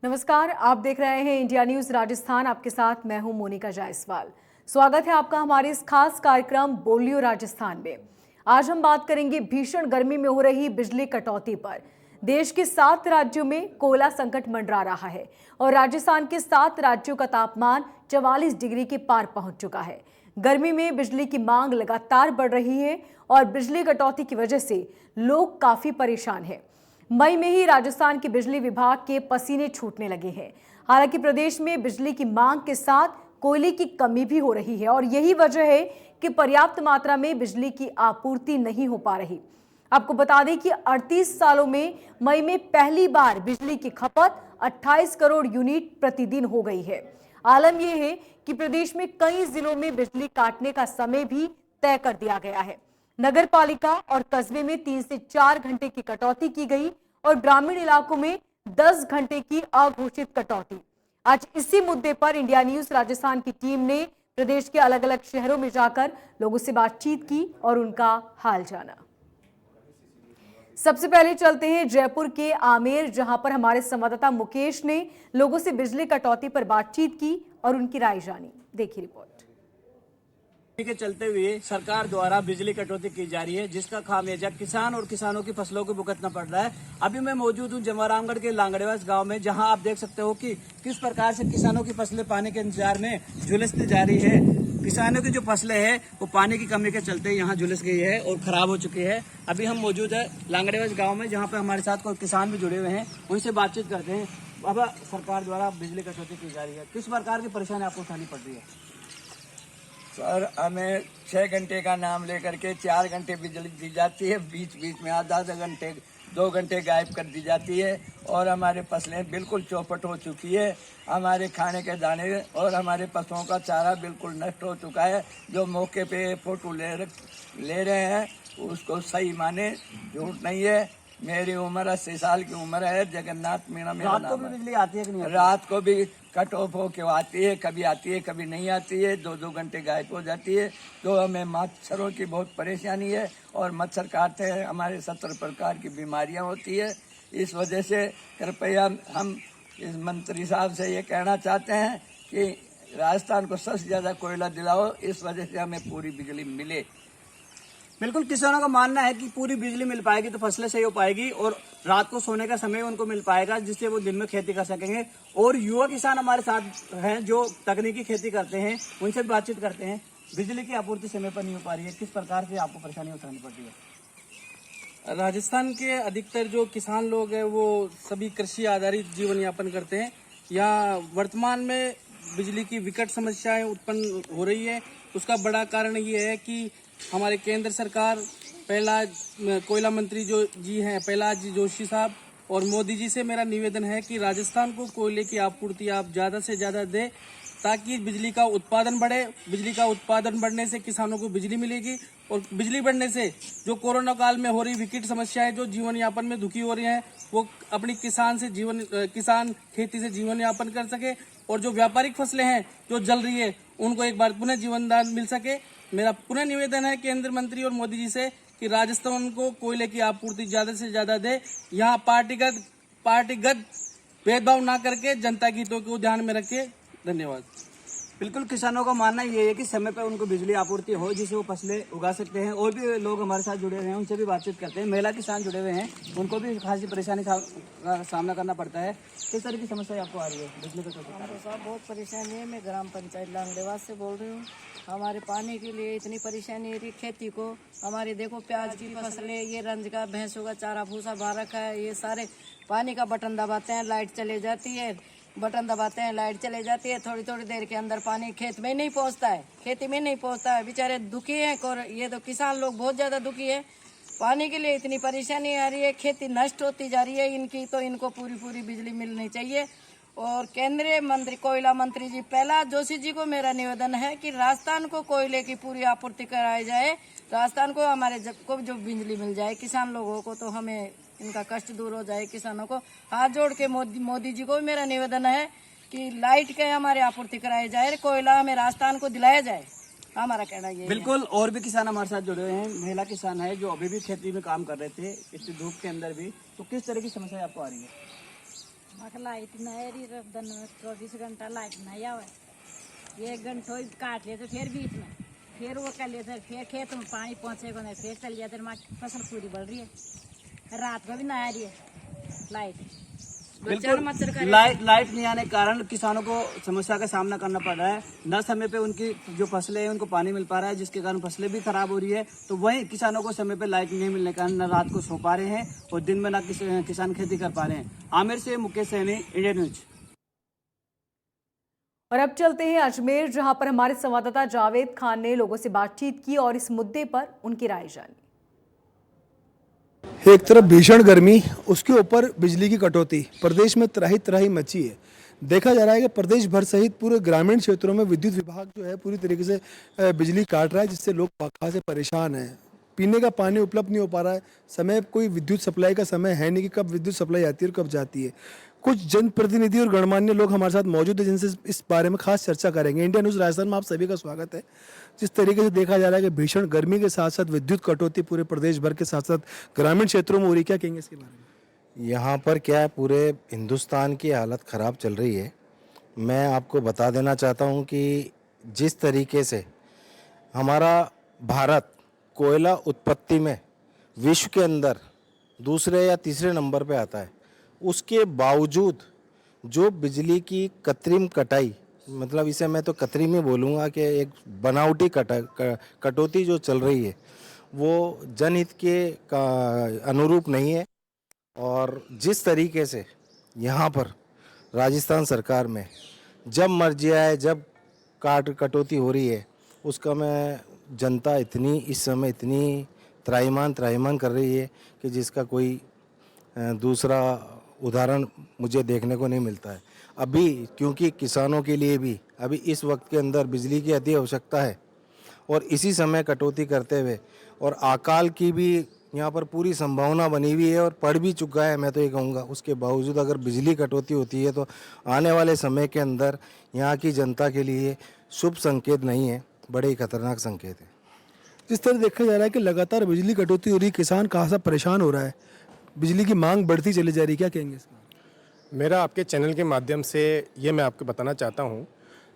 नमस्कार, आप देख रहे हैं इंडिया न्यूज राजस्थान। आपके साथ मैं हूं मोनिका जायसवाल। स्वागत है आपका हमारे इस खास कार्यक्रम बोलियो राजस्थान में। आज हम बात करेंगे भीषण गर्मी में हो रही बिजली कटौती पर। देश के 7 राज्यों में कोयला संकट मंडरा रहा है और राजस्थान के 7 राज्यों का तापमान 44 डिग्री के पार पहुंच चुका है। गर्मी में बिजली की मांग लगातार बढ़ रही है और बिजली कटौती की वजह से लोग काफी परेशान हैं। मई में ही राजस्थान के बिजली विभाग के पसीने छूटने लगे हैं। हालांकि प्रदेश में बिजली की मांग के साथ कोयले की कमी भी हो रही है और यही वजह है कि पर्याप्त मात्रा में बिजली की आपूर्ति नहीं हो पा रही। आपको बता दें कि 38 सालों में मई में पहली बार बिजली की खपत 28 करोड़ यूनिट प्रतिदिन हो गई है। आलम यह है कि प्रदेश में कई जिलों में बिजली काटने का समय भी तय कर दिया गया है। नगर पालिका और कस्बे में 3 से 4 घंटे की कटौती की गई और ग्रामीण इलाकों में 10 घंटे की अघोषित कटौती। आज इसी मुद्दे पर इंडिया न्यूज राजस्थान की टीम ने प्रदेश के अलग अलग शहरों में जाकर लोगों से बातचीत की और उनका हाल जाना। सबसे पहले चलते हैं जयपुर के आमेर, जहां पर हमारे संवाददाता मुकेश ने लोगों से बिजली कटौती पर बातचीत की और उनकी राय जानी। देखिए रिपोर्ट। के चलते हुए सरकार द्वारा बिजली कटौती की जा रही है, जिसका खामियाजा किसान और किसानों की फसलों को भुगतना पड़ रहा है। अभी मैं मौजूद हूं जमवारामगढ़ के लांगड़ेवास गांव में, जहां आप देख सकते हो कि किस प्रकार से किसानों की फसलें पानी के इंतजार में झुलसती जा रही है। किसानों की जो फसलें हैं वो पानी की कमी के चलते यहाँ झुलस गई है और खराब हो चुकी है। अभी हम मौजूद है लांगड़ेवास गाँव में, जहाँ पे हमारे साथ कोई किसान भी जुड़े हुए हैं, उनसे बातचीत करते हैं। अब सरकार द्वारा बिजली कटौती की जा रही है, किस प्रकार की परेशानी आपको उठानी पड़ रही है? सर, हमें 6 घंटे का नाम लेकर के 4 घंटे बिजली दी जाती है, बीच बीच में आधा घंटे 2 घंटे गायब कर दी जाती है और हमारे फसलें बिल्कुल चौपट हो चुकी है। हमारे खाने के दाने और हमारे पशुओं का चारा बिल्कुल नष्ट हो चुका है। जो मौके पे फोटो ले रहे हैं उसको सही माने, झूठ नहीं है। मेरी उम्र 80 साल की उम्र है। जगन्नाथ मीणा मेरा रात को नाम भी है। बिजली आती है कि नहीं आती? रात को भी कट ऑफ होके आती है, कभी आती है कभी नहीं आती है, 2-2 घंटे गायब हो जाती है। तो हमें मच्छरों की बहुत परेशानी है और मच्छर काटते हैं, हमारे 70 प्रकार की बीमारियां होती है। इस वजह से कृपया हम इस मंत्री साहब से ये कहना चाहते हैं कि राजस्थान को सबसे ज्यादा कोयला दिलाओ, इस वजह से हमें पूरी बिजली मिले। बिल्कुल, किसानों का मानना है कि पूरी बिजली मिल पाएगी तो फसलें सही हो पाएगी और रात को सोने का समय उनको मिल पाएगा, जिससे वो दिन में खेती कर सकेंगे। और युवा किसान हमारे साथ हैं जो तकनीकी खेती करते हैं, उनसे भी बातचीत करते हैं। बिजली की आपूर्ति समय पर नहीं हो पा रही है, किस प्रकार से आपको परेशानी उठानी पड़ रही है? राजस्थान के अधिकतर जो किसान लोग हैं वो सभी कृषि आधारित जीवन यापन करते हैं। यहाँ वर्तमान में बिजली की विकट समस्याएं उत्पन्न हो रही है। उसका बड़ा कारण ये है कि हमारे केंद्र सरकार, पहला कोयला मंत्री जो जी हैं प्रहलाद जी जोशी साहब, और मोदी जी से मेरा निवेदन है कि राजस्थान को कोयले की आपूर्ति आप ज़्यादा से ज़्यादा दें, ताकि बिजली का उत्पादन बढ़े। बिजली का उत्पादन बढ़ने से किसानों को बिजली मिलेगी और बिजली बढ़ने से जो कोरोना काल में हो रही विकट समस्याएं, जो जीवन यापन में दुखी हो रही हैं, वो अपनी किसान खेती से जीवन यापन कर सके और जो व्यापारिक फसलें हैं जो जल रही है उनको एक बार पुनः जीवन दान मिल सके। मेरा पुनः निवेदन है केंद्र मंत्री और मोदी जी से कि राजस्थान को कोयले की आपूर्ति ज्यादा से ज्यादा दे। यहाँ पार्टीगत भेदभाव ना करके जनता के हितों को ध्यान में रखे। धन्यवाद। बिल्कुल, किसानों का मानना ये है कि समय पर उनको बिजली आपूर्ति हो, जिससे वो फसलें उगा सकते हैं। और भी लोग हमारे साथ जुड़े हुए हैं, उनसे भी बातचीत करते हैं। महिला किसान जुड़े हुए हैं, उनको भी खासी परेशानी का सामना करना पड़ता है। किस तरह की समस्या आपको आ रही है बिजली का? हमको साहब बहुत परेशानी है। मैं ग्राम पंचायत लांगड़ेवास से बोल रही हूँ। हमारे पानी के लिए इतनी परेशानी है। खेती को हमारे देखो, प्याज की फसलें, ये रंज का भैंसों का चारा भूसा भर रखा है, ये सारे पानी का बटन दबाते हैं, लाइट चले जाती है, बटन दबाते हैं, लाइट चले जाती है। थोड़ी थोड़ी देर के अंदर पानी खेत में नहीं पहुंचता है, खेती में नहीं पहुंचता है। बेचारे दुखी हैं और ये तो किसान लोग बहुत ज्यादा दुखी है। पानी के लिए इतनी परेशानी आ रही है, खेती नष्ट होती जा रही है इनकी। तो इनको पूरी बिजली मिलनी चाहिए। और केंद्रीय मंत्री, कोयला मंत्री जी प्रहलाद जोशी जी को मेरा निवेदन है कि राजस्थान को कोयले की पूरी आपूर्ति कराई जाए। राजस्थान को हमारे को जो बिजली मिल जाए, किसान लोगों को, तो हमें इनका कष्ट दूर हो जाए। किसानों को हाथ जोड़ के मोदी जी को भी मेरा निवेदन है कि लाइट के हमारे आपूर्ति कराई जाए, कोयला हमें राजस्थान को दिलाया जाए। हमारा कहना ये बिल्कुल। और भी किसान हमारे साथ जुड़े हुए हैं, महिला किसान है जो अभी भी खेती में काम कर रहे थे इस धूप के अंदर भी। तो किस तरह की समस्या आपको आ रही है? लाइट नहीं रही, दिन में 24 घंटा लाइट नहीं आवे। 1 घंटा काट लेते फिर बीच में, फिर वो कर लेते, फिर खेत में पानी पहुँचेगा नहीं, फिर चल जाते। हमारी फसल पूरी बढ़ रही है, रात को भी नहीं आ रही है लाइट। बिल्कुल लाइट नहीं आने के कारण किसानों को समस्या का सामना करना पड़ रहा है। न समय पे उनकी जो फसलें हैं उनको पानी मिल पा रहा है, जिसके कारण फसलें भी खराब हो रही है। तो वहीं किसानों को समय पे लाइट नहीं मिलने के कारण न रात को सो पा रहे हैं और दिन में न किसान खेती कर पा रहे हैं। आमिर से मुकेश सैनी, इंडिया न्यूज। और अब चलते हैं अजमेर, जहां पर हमारे संवाददाता जावेद खान ने लोगों से बातचीत की और इस मुद्दे पर उनकी राय जानी। एक तरफ भीषण गर्मी, उसके ऊपर बिजली की कटौती, प्रदेश में त्राही त्राही मची है। देखा जा रहा है कि प्रदेश भर सहित पूरे ग्रामीण क्षेत्रों में विद्युत विभाग जो है पूरी तरीके से बिजली काट रहा है, जिससे लोग खासे परेशान हैं। पीने का पानी उपलब्ध नहीं हो पा रहा है, समय कोई विद्युत सप्लाई का समय है नहीं कि कब विद्युत सप्लाई आती है और कब जाती है। कुछ जनप्रतिनिधि और गणमान्य लोग हमारे साथ मौजूद हैं जिनसे इस बारे में खास चर्चा करेंगे। इंडिया न्यूज़ राजस्थान में आप सभी का स्वागत है। जिस तरीके से देखा जा रहा है कि भीषण गर्मी के साथ साथ विद्युत कटौती पूरे प्रदेश भर के साथ साथ ग्रामीण क्षेत्रों में हो रही, क्या कहेंगे इसके बारे में? यहाँ पर क्या है, पूरे हिंदुस्तान की हालत ख़राब चल रही है। मैं आपको बता देना चाहता हूँ कि जिस तरीके से हमारा भारत कोयला उत्पत्ति में विश्व के अंदर दूसरे या तीसरे नंबर पे आता है, उसके बावजूद जो बिजली की कृत्रिम कटाई, मतलब इसे मैं तो कृत्रिम ही बोलूँगा कि एक बनावटी कटौती जो चल रही है वो जनहित के अनुरूप नहीं है। और जिस तरीके से यहाँ पर राजस्थान सरकार में जब मर्जी आए जब कटौती हो रही है, उसका मैं जनता इतनी इस समय इतनी त्राहिमाम कर रही है कि जिसका कोई दूसरा उदाहरण मुझे देखने को नहीं मिलता है। अभी क्योंकि किसानों के लिए भी अभी इस वक्त के अंदर बिजली की अति आवश्यकता है और इसी समय कटौती करते हुए और अकाल की भी यहाँ पर पूरी संभावना बनी हुई है और पड़ भी चुका है, मैं तो ये कहूँगा। उसके बावजूद अगर बिजली कटौती होती है तो आने वाले समय के अंदर यहाँ की जनता के लिए शुभ संकेत नहीं है, बड़े ही खतरनाक संकेत है। जिस तरह देखा जा रहा है कि लगातार बिजली कटौती हो रही है, किसान खासा परेशान हो रहा है, बिजली की मांग बढ़ती चली जा रही है, क्या कहेंगे इसमें? मेरा आपके चैनल के माध्यम से ये मैं आपको बताना चाहता हूँ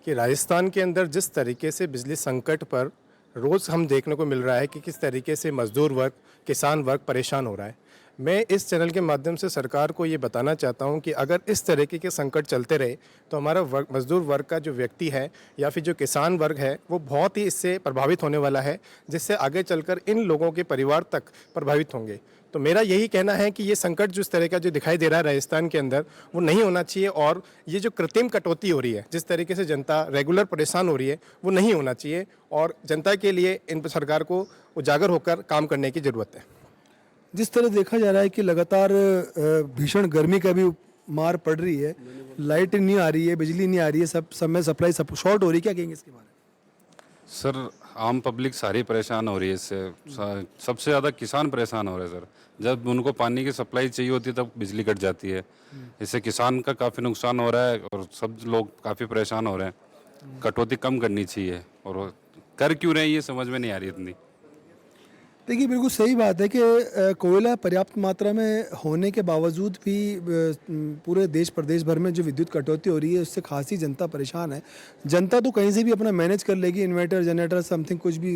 कि राजस्थान के अंदर जिस तरीके से बिजली संकट पर रोज़ हम देखने को मिल रहा है कि किस तरीके से मजदूर वर्ग, किसान वर्ग परेशान हो रहा है। मैं इस चैनल के माध्यम से सरकार को ये बताना चाहता हूँ कि अगर इस तरीके के संकट चलते रहे तो हमारा मजदूर वर्ग का जो व्यक्ति है या फिर जो किसान वर्ग है वो बहुत ही इससे प्रभावित होने वाला है, जिससे आगे चलकर इन लोगों के परिवार तक प्रभावित होंगे। तो मेरा यही कहना है कि ये संकट जिस तरह का जो दिखाई दे रहा है राजस्थान के अंदर वो नहीं होना चाहिए और ये जो कृत्रिम कटौती हो रही है, जिस तरीके से जनता रेगुलर परेशान हो रही है, वो नहीं होना चाहिए और जनता के लिए इन सरकार को उजागर होकर काम करने की ज़रूरत है। जिस तरह देखा जा रहा है कि लगातार भीषण गर्मी का भी मार पड़ रही है, लाइट नहीं आ रही है, बिजली नहीं आ रही है, सब समय सप्लाई सब शॉर्ट हो रही है, क्या कहेंगे इसके बारे में? सर आम पब्लिक सारी परेशान हो रही है इससे, सबसे ज़्यादा किसान परेशान हो रहे हैं सर। जब उनको पानी की सप्लाई चाहिए होती है तब बिजली कट जाती है, इससे किसान का काफ़ी नुकसान हो रहा है और सब लोग काफ़ी परेशान हो रहे हैं। कटौती कम करनी चाहिए और कर क्यों रहे हैं ये समझ में नहीं आ रही इतनी। देखिए बिल्कुल सही बात है कि कोयला पर्याप्त मात्रा में होने के बावजूद भी पूरे देश प्रदेश भर में जो विद्युत कटौती हो रही है उससे खासी जनता परेशान है। जनता तो कहीं से भी अपना मैनेज कर लेगी, इन्वर्टर जनरेटर समथिंग कुछ भी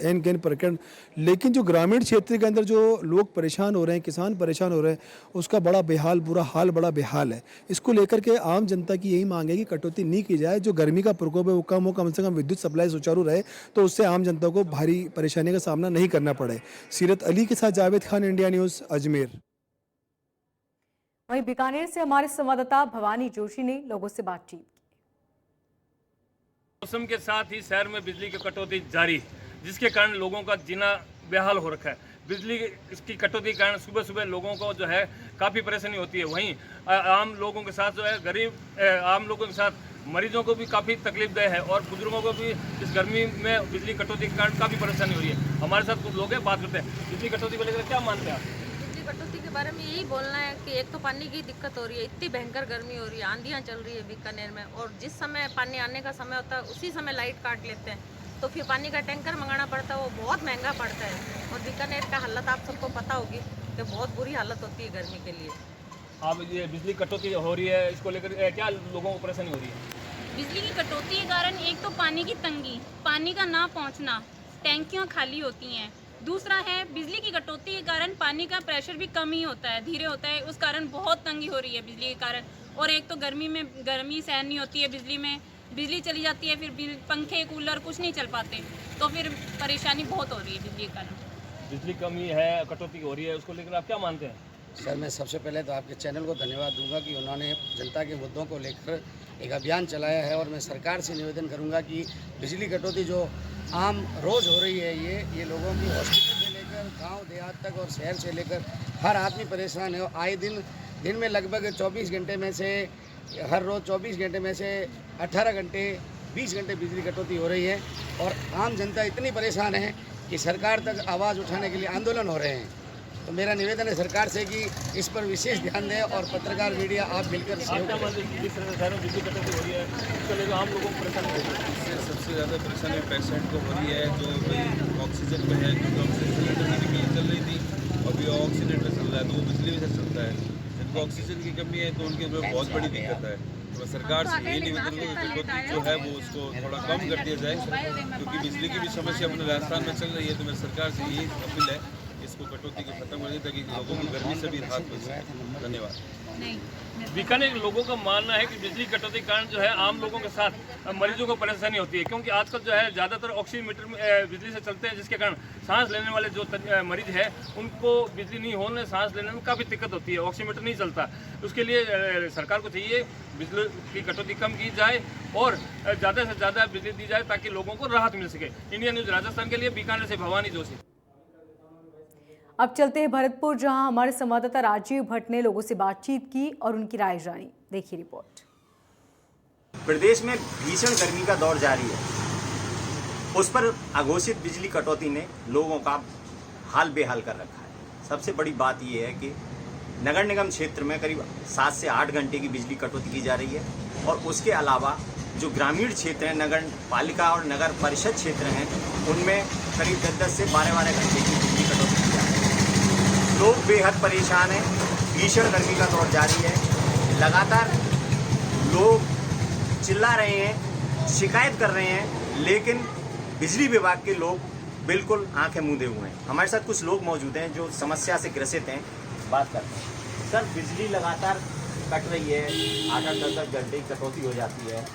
एन कैन प्रकरण, लेकिन जो ग्रामीण क्षेत्र के अंदर जो लोग परेशान हो रहे हैं, किसान परेशान हो रहे हैं, उसका बड़ा बेहाल बुरा हाल बड़ा बेहाल है। इसको लेकर के आम जनता की यही मांग है कि कटौती नहीं की जाए, जो गर्मी का प्रकोप है वो कम हो, कम से कम विद्युत सप्लाई सुचारू रहे तो उससे आम जनता को भारी परेशानी का सामना नहीं करना पड़े। सीरत अली के साथ जावेद खान, इंडिया न्यूज़, अजमेर। वहीं बीकानेर से हमारे संवाददाता भवानी जोशी ने लोगों से बातचीत की। मौसम के साथ ही शहर में बिजली की कटौती जारी, जिसके कारण लोगों का जीना बेहाल हो रखा है। बिजली इसकी कटौती के कारण सुबह सुबह लोगों को जो है काफ़ी परेशानी होती है। वहीं आम लोगों के साथ जो है गरीब आम लोगों के साथ मरीजों को भी काफ़ी तकलीफदेह है और बुजुर्गों को भी इस गर्मी में बिजली कटौती के कारण काफ़ी परेशानी हो रही है। हमारे साथ कुछ लोग हैं, बात करते हैं। बिजली कटौती को लेकर क्या मानते हैं आप? बिजली कटौती के बारे में यही बोलना है कि एक तो पानी की दिक्कत हो रही है, इतनी भयंकर गर्मी हो रही है, आंधियाँ चल रही है बीकानेर में, और जिस समय पानी आने का समय होता है उसी समय लाइट काट लेते हैं, तो फिर पानी का टैंकर मंगाना पड़ता है, वो बहुत महंगा पड़ता है। और बीकानेर का हालत आप सबको पता होगी कि बहुत बुरी हालत होती है गर्मी के लिए। अब ये बिजली कटौती हो रही है, इसको लेकर क्या लोगों को परेशानी हो रही है? बिजली की कटौती के कारण एक तो पानी की तंगी, पानी का ना पहुंचना, टैंकियां खाली होती हैं। दूसरा है बिजली की कटौती के कारण पानी का प्रेशर भी कम ही होता है, धीरे होता है, उस कारण बहुत तंगी हो रही है बिजली के कारण। और एक तो गर्मी में गर्मी सहन नहीं होती है बिजली में, बिजली चली जाती है फिर पंखे कूलर कुछ नहीं चल पाते, तो फिर परेशानी बहुत हो रही है बिजली के कारण। बिजली कमी है, कटौती हो रही है, उसको लेकर आप क्या मानते हैं? सर मैं सबसे पहले तो आपके चैनल को धन्यवाद दूंगा कि उन्होंने जनता के मुद्दों को लेकर एक अभियान चलाया है। और मैं सरकार से निवेदन करूंगा कि बिजली कटौती जो आम रोज़ हो रही है ये लोगों की हॉस्पिटल से लेकर गांव देहात तक और शहर से लेकर हर आदमी परेशान है। और आए दिन में लगभग 24 घंटे में से हर रोज़ 24 घंटे में से 18 घंटे 20 घंटे बिजली कटौती हो रही है। और आम जनता इतनी परेशान है कि सरकार तक आवाज़ उठाने के लिए आंदोलन हो रहे हैं। तो मेरा निवेदन है सरकार से कि इस पर विशेष ध्यान दें और पत्रकार मीडिया आप मिलकर सहयोग करें। जिस शहरों में बिजली कटौती हो रही है, उसको लेकर आम लोगों को परेशानी हो रही है। इससे सबसे ज़्यादा परेशानी पेशेंट को हो रही है जो भाई ऑक्सीजन पे है, क्योंकि ऑक्सीजन सिलेंडर की बिजली चल रही थी और भी ऑक्सीजन पे चल रहा है तो वो बिजली से चलता है। जिनको ऑक्सीजन की कमी है तो उनके लिए बहुत बड़ी दिक्कत है। तो सरकार से यही निवेदन है कि कटौती जो है वो उसको थोड़ा कम कर दिया जाए, क्योंकि बिजली की भी समस्या अपने राजस्थान में चल रही है। तो मेरी सरकार से यही अपील है इसको कटौती को खत्म कर दे ताकि लोगों की गर्मी से भी राहत मिल सके। धन्यवाद। बीकानेर लोगों का मानना है कि बिजली कटौती के कारण जो है आम लोगों के साथ मरीजों को परेशानी होती है, क्योंकि आजकल जो है ज़्यादातर ऑक्सीमीटर बिजली से चलते हैं, जिसके कारण सांस लेने वाले जो मरीज है उनको बिजली नहीं होने सांस लेने में काफ़ी दिक्कत होती है, ऑक्सीमीटर नहीं चलता। उसके लिए सरकार को चाहिए बिजली की कटौती कम की जाए और ज़्यादा से ज़्यादा बिजली दी जाए ताकि लोगों को राहत मिल सके। इंडिया न्यूज़ राजस्थान के लिए बीकानेर से भवानी जोशी। अब चलते हैं भरतपुर, जहां हमारे संवाददाता राजीव भट्ट ने लोगों से बातचीत की और उनकी राय जानी। देखिए रिपोर्ट। प्रदेश में भीषण गर्मी का दौर जारी है, उस पर अघोषित बिजली कटौती ने लोगों का हाल बेहाल कर रखा है। सबसे बड़ी बात यह है कि नगर निगम क्षेत्र में करीब 7 से 8 घंटे की बिजली कटौती की जा रही है और उसके अलावा जो ग्रामीण क्षेत्र हैं, नगर पालिका और नगर परिषद क्षेत्र हैं, उनमें करीब 10-10 से 12-12 घंटे की बिजली कटौती की जा रही है। लोग बेहद परेशान हैं, भीषण गर्मी का दौर जारी है, लगातार लोग चिल्ला रहे हैं, शिकायत कर रहे हैं, लेकिन बिजली विभाग के लोग बिल्कुल आंखें मूंदे हुए हैं। हमारे साथ कुछ लोग मौजूद हैं जो समस्या से ग्रसित हैं, बात करते हैं। सर, बिजली लगातार कट रही है, 8-8, 10-10 घंटे की कटौती हो जाती है।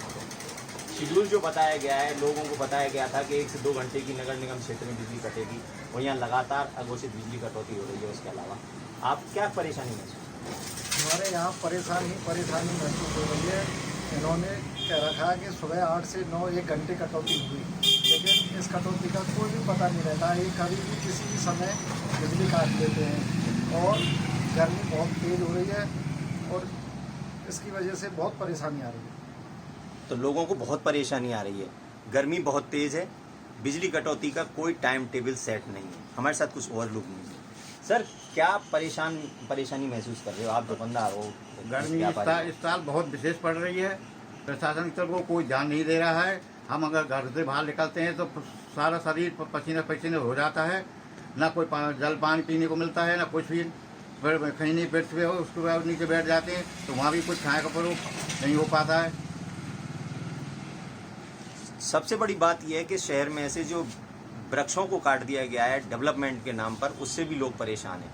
शेड्यूल जो बताया गया है, लोगों को बताया गया था कि 1 से 2 घंटे की नगर निगम क्षेत्र में बिजली कटेगी, और यहाँ लगातार अघोषित बिजली कटौती हो रही है। उसके अलावा आप क्या परेशानी महसूस? हमारे यहाँ परेशानी महसूस हो रही है। इन्होंने कह रखा है कि सुबह 8 से 9 1 घंटे कटौती हुई, लेकिन इस कटौती का कोई भी पता नहीं रहता है। कभी भी किसी भी समय बिजली काट देते हैं और गर्मी बहुत तेज़ हो रही है और इसकी वजह से बहुत परेशानी आ रही है। तो लोगों को बहुत परेशानी आ रही है, गर्मी बहुत तेज़ है, बिजली कटौती का कोई टाइम टेबल सेट नहीं है। हमारे साथ कुछ और लोग नहीं है। सर, क्या परेशानी महसूस कर रहे हो आप, दुकानदार हो? गर्मी इस साल बहुत विशेष पड़ रही है। प्रशासन की तरफ को कोई ध्यान नहीं दे रहा है। हम अगर घर से बाहर निकलते हैं तो सारा शरीर पसीने हो जाता है, ना कोई जल पानी पीने को मिलता है, ना कुछ भी। कहीं नहीं बेड पे हो, उसके बाद नीचे बैठ जाते हैं तो वहाँ भी कुछ खाने का प्रयोग नहीं हो पाता है। सबसे बड़ी बात यह है कि शहर में ऐसे जो वृक्षों को काट दिया गया है डेवलपमेंट के नाम पर, उससे भी लोग परेशान हैं।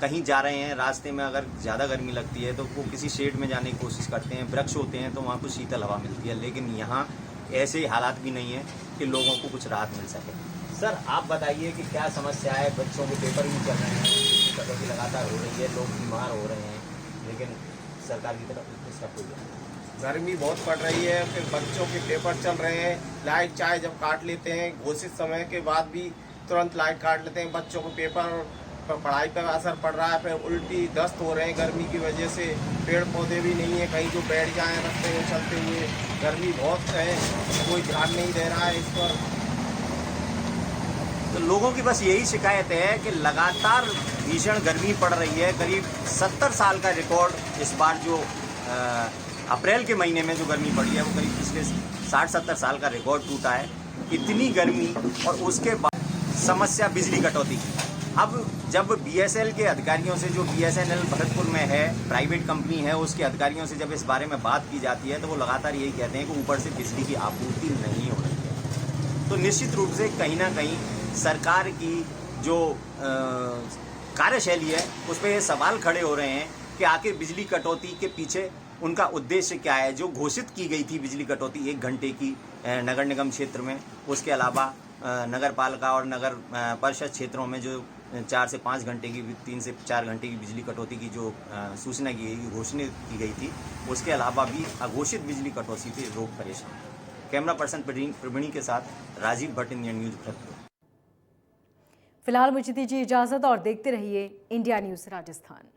कहीं जा रहे हैं, रास्ते में अगर ज़्यादा गर्मी लगती है तो वो किसी शेड में जाने की कोशिश करते हैं, वृक्ष होते हैं तो वहाँ कुछ शीतल हवा मिलती है, लेकिन यहाँ ऐसे हालात भी नहीं है कि लोगों को कुछ राहत मिल सके। सर, आप बताइए कि क्या समस्या है? बच्चों के पेपर भी चल रहे हैं, कटौती लगातार हो रही है, लोग बीमार हो रहे हैं, लेकिन सरकार की तरफ इसका कोई गर्मी बहुत पड़ रही है, फिर बच्चों के पेपर चल रहे हैं, लाइट चाहे जब काट लेते हैं घोषित समय के बाद भी तुरंत लाइट काट लेते हैं। बच्चों को पेपर और पढ़ाई पर असर पड़ रहा है, फिर उल्टी दस्त हो रहे हैं गर्मी की वजह से। पेड़ पौधे भी नहीं है कहीं जो बैठ जाएं रास्ते में चलते हुए। गर्मी बहुत है, कोई ध्यान नहीं दे रहा है इस पर। तो लोगों की बस यही शिकायत है कि लगातार भीषण गर्मी पड़ रही है। करीब 70 साल का रिकॉर्ड इस बार जो अप्रैल के महीने में जो गर्मी पड़ी है वो करीब पिछले 60-70 साल का रिकॉर्ड टूटा है। इतनी गर्मी और उसके बाद समस्या बिजली कटौती की। अब जब बीएसएल के अधिकारियों से, जो बीएसएनएल भरतपुर में है, प्राइवेट कंपनी है, उसके अधिकारियों से जब इस बारे में बात की जाती है तो वो लगातार यही कहते हैं कि ऊपर से बिजली की आपूर्ति नहीं हो रही है। तो निश्चित रूप से कहीं ना कहीं सरकार की जो कार्यशैली है उस पर ये सवाल खड़े हो रहे हैं कि आखिर बिजली कटौती के पीछे उनका उद्देश्य क्या है। जो घोषित की गई थी बिजली कटौती 1 घंटे की नगर निगम क्षेत्र में, उसके अलावा नगर पालिका और नगर परिषद क्षेत्रों में जो 4 से 5 घंटे की, 3 से 4 घंटे की बिजली कटौती की जो सूचना की गई, घोषणा की गई थी, उसके अलावा भी अघोषित बिजली कटौती से लोग परेशान। कैमरा पर्सन प्रवीणी के साथ राजीव भट्ट, इंडियन न्यूज भरतपुर। फिलहाल मुझे दीजिए इजाजत और देखते रहिए इंडिया न्यूज राजस्थान।